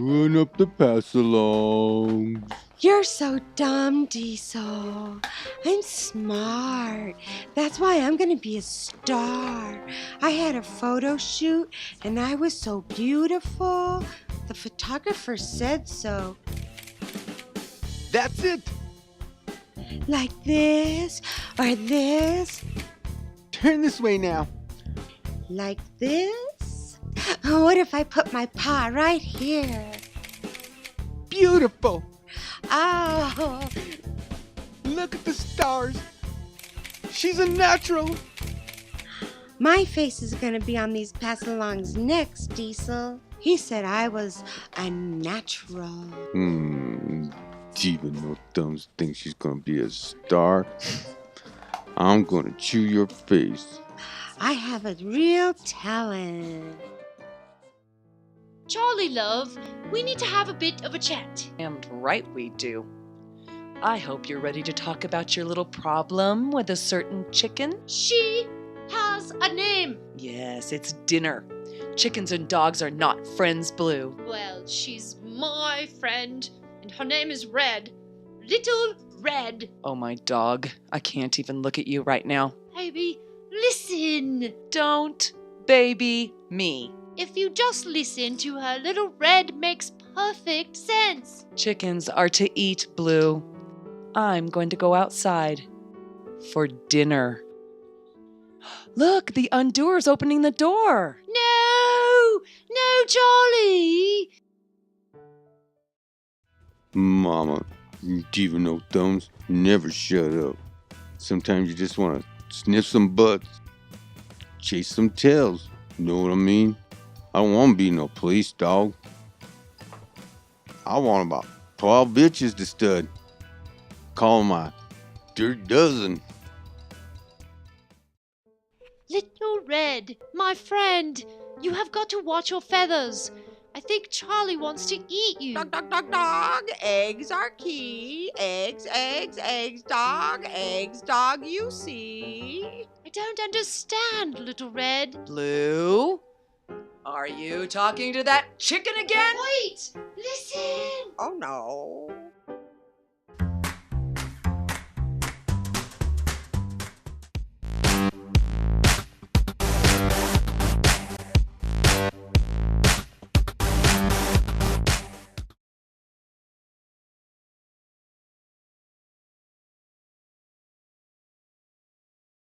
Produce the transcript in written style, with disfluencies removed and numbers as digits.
run up the pass-alongs. You're so dumb, Diesel. I'm smart. That's why I'm gonna be a star. I had a photo shoot and I was so beautiful. The photographer said so. That's it. Like this or this. Turn this way now. Like this? What if I put my paw right here? Beautiful. Oh, Look at the stars. She's a natural. my face is gonna be on these pass-alongs next, Diesel. He said I was a natural. Even No Thumbs thinks she's gonna be a star. I'm gonna chew your face. I have a real talent. Charlie, love, we need to have a bit of a chat. And right we do. I hope you're ready to talk about your little problem with a certain chicken. She has a name. Yes, it's dinner. Chickens and dogs are not friends, Blue. Well, she's my friend, and her name is Red. Little Red. Oh, my dog. I can't even look at you right now. Baby, listen. Don't baby me. If you just listen to her, Little Red makes perfect sense. Chickens are to eat, Blue. I'm going to go outside for dinner. Look, the undoer's opening the door. No, Charlie. Mama, Even No Thumbs never shut up. Sometimes you just want to sniff some butts, chase some tails. Know what I mean? I don't want to be no police dog. I want about 12 bitches to stud. Call my dirt dozen. Little Red, my friend, you have got to watch your feathers. I think Charlie wants to eat you. Dog, dog, dog, dog. Eggs are key. Eggs, eggs, eggs, dog. Eggs, dog, you see. I don't understand, Little Red. Blue? Are you talking to that chicken again? Wait! Listen! Oh, no.